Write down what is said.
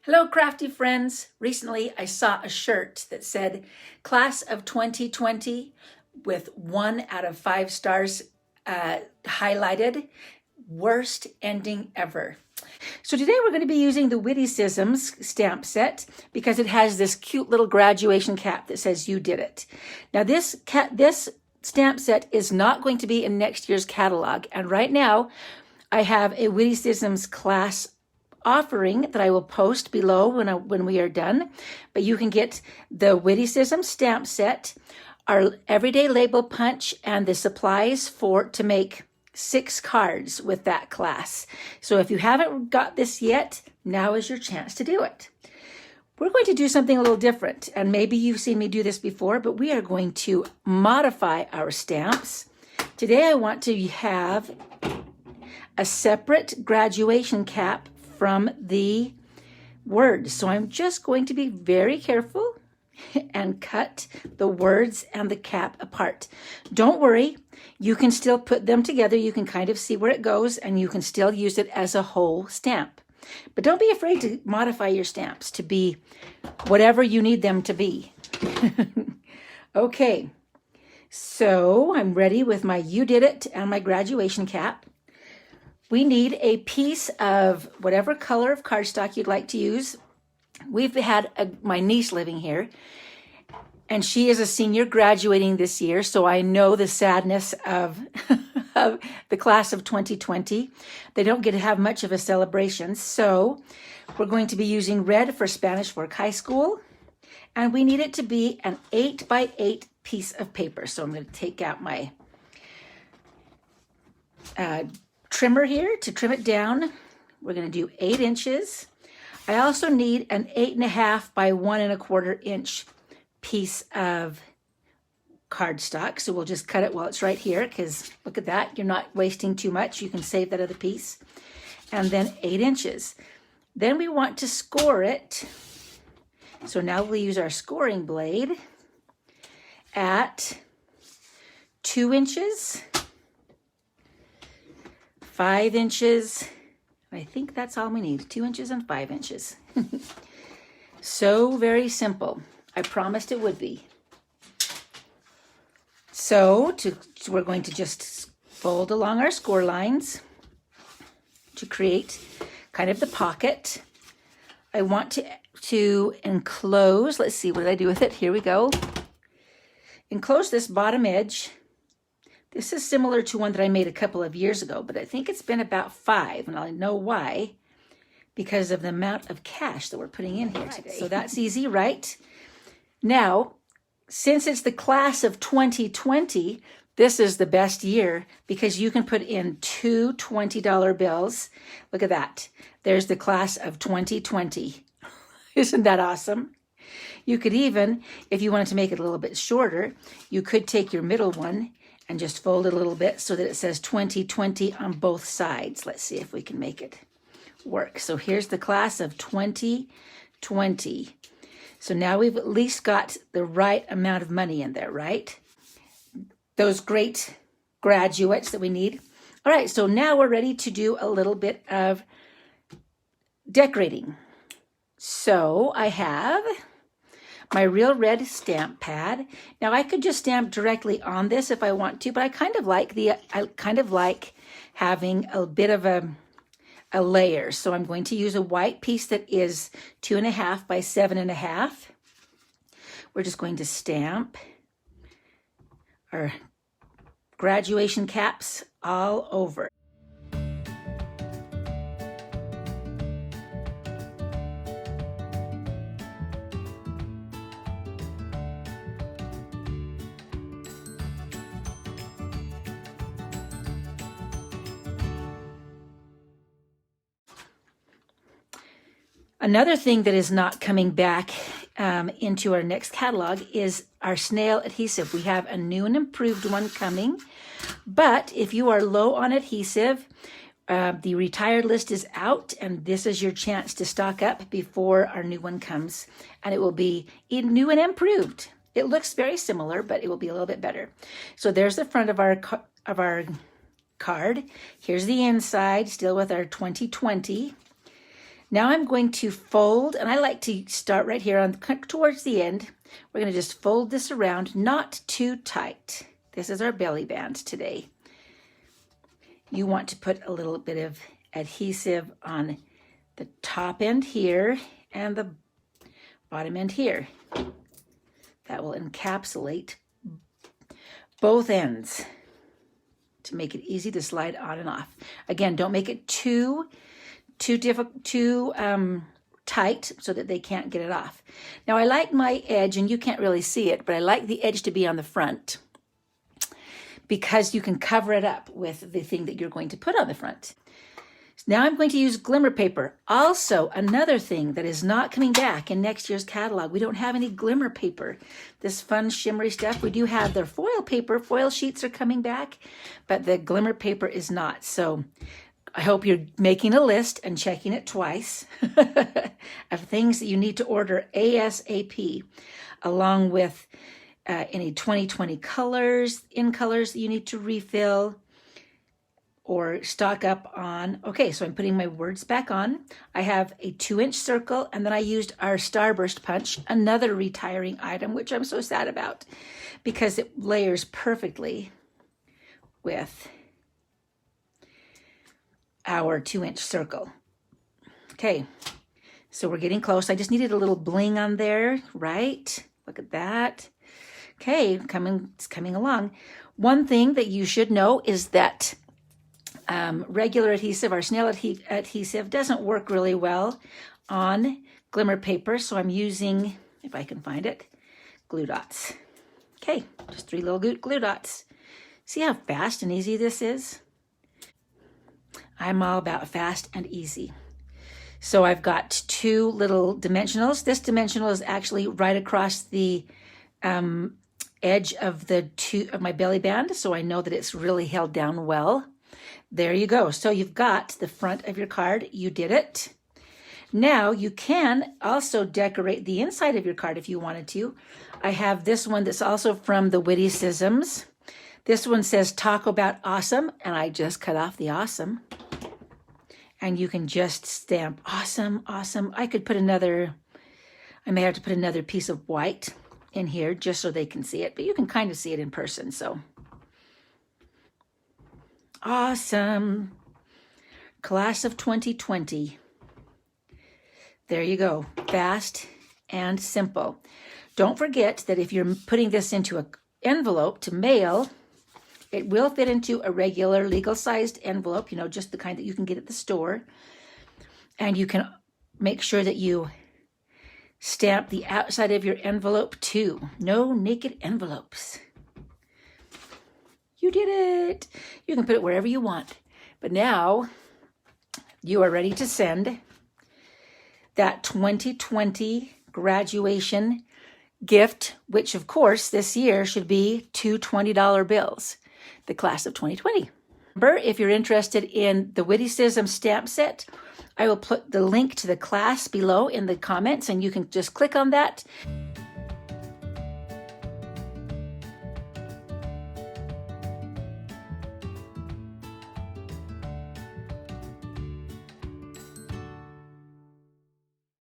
Hello, crafty friends. Recently, I saw a shirt that said Class of 2020 with 1 out of 5 stars highlighted. Worst ending ever. So today we're going to be using the Witty-cisms stamp set because it has this cute little graduation cap that says you did it. Now this stamp set is not going to be in next year's catalog. And right now I have a Witty-cisms class offering that I will post below when we are done. But you can get the Witty-cisms stamp set, our everyday label punch, and the supplies to make 6 cards with that class. So if you haven't got this yet, now is your chance to do it. We're going to do something a little different, and maybe you've seen me do this before, but we are going to modify our stamps. Today I want to have a separate graduation cap from the words. So I'm just going to be very careful and cut the words and the cap apart. Don't worry, you can still put them together. You can kind of see where it goes and you can still use it as a whole stamp. But don't be afraid to modify your stamps to be whatever you need them to be. Okay, so I'm ready with my You Did It and my graduation cap. We need a piece of whatever color of cardstock you'd like to use. We've had my niece living here, and she is a senior graduating this year, so I know the sadness of, of the class of 2020. They don't get to have much of a celebration, so we're going to be using red for Spanish Work High School, and we need it to be an 8x8 piece of paper. So I'm going to take out my trimmer here to trim it down. We're going to do 8 inches. I also need an 8.5 by 1.25 inch piece of cardstock. So we'll just cut it while it's right here, because look at that. You're not wasting too much. You can save that other piece. And then 8 inches. Then we want to score it. So now we'll use our scoring blade at 2 inches, 5 inches. I think that's all we need, 2 inches and 5 inches. So very simple. I promised it would be. So we're going to just fold along our score lines to create kind of the pocket. I want to enclose, let's see, what did I do with it? Here we go. Enclose this bottom edge. This is similar to one that I made a couple of years ago, but I think it's been about 5, and I know why, because of the amount of cash that we're putting in here today. So that's easy, right? Now, since it's the class of 2020, this is the best year because you can put in 2 $20 bills. Look at that. There's the class of 2020. Isn't that awesome? You could even, if you wanted to make it a little bit shorter, you could take your middle one and just fold it a little bit so that it says 2020 on both sides. Let's see if we can make it work. So here's the class of 2020. So now we've at least got the right amount of money in there, right? Those great graduates that we need. All right, so now we're ready to do a little bit of decorating. So I have my real red stamp pad. Now I could just stamp directly on this if I want to, but I kind of like having a bit of a layer. So I'm going to use a white piece that is 2.5 by 7.5. We're just going to stamp our graduation caps all over. Another thing that is not coming back into our next catalog is our snail adhesive. We have a new and improved one coming, but if you are low on adhesive, the retired list is out, and this is your chance to stock up before our new one comes, and it will be new and improved. It looks very similar, but it will be a little bit better. So there's the front of our card. Here's the inside, still with our 2020. Now I'm going to fold, and I like to start right here on towards the end. We're going to just fold this around, not too tight. This is our belly band today. You want to put a little bit of adhesive on the top end here and the bottom end here. That will encapsulate both ends to make it easy to slide on and off. Again, don't make it too tight so that they can't get it off. Now I like my edge, and you can't really see it, but I like the edge to be on the front because you can cover it up with the thing that you're going to put on the front. Now I'm going to use glimmer paper. Also, another thing that is not coming back in next year's catalog, we don't have any glimmer paper. This fun shimmery stuff, we do have their foil paper. Foil sheets are coming back, but the glimmer paper is not. So I hope you're making a list and checking it twice of things that you need to order ASAP, along with any 2020 colors, in colors that you need to refill or stock up on. Okay, so I'm putting my words back on. I have a 2-inch circle, and then I used our Starburst punch, another retiring item, which I'm so sad about because it layers perfectly with our 2-inch circle. Okay, so we're getting close. I just needed a little bling on there, right? Look at that. Okay, it's coming along. One thing that you should know is that regular adhesive, our snail adhesive, doesn't work really well on glimmer paper, so I'm using, if I can find it, glue dots. Okay, just 3 little glue dots. See how fast and easy this is? I'm all about fast and easy. So I've got 2 little dimensionals. This dimensional is actually right across the edge of my belly band, so I know that it's really held down well. There you go. So you've got the front of your card. You did it. Now you can also decorate the inside of your card if you wanted to. I have this one that's also from the Witty-cisms. This one says talk about awesome, and I just cut off the awesome. And you can just stamp awesome, awesome. I may have to put another piece of white in here just so they can see it, but you can kind of see it in person, so. Awesome. Class of 2020. There you go. Fast and simple. Don't forget that if you're putting this into an envelope to mail, it will fit into a regular legal-sized envelope, just the kind that you can get at the store. And you can make sure that you stamp the outside of your envelope too. No naked envelopes. You did it. You can put it wherever you want. But now you are ready to send that 2020 graduation gift, which of course this year should be 2 $20 bills, the class of 2020. Remember, if you're interested in the Witty-cisms stamp set, I will put the link to the class below in the comments, and you can just click on that.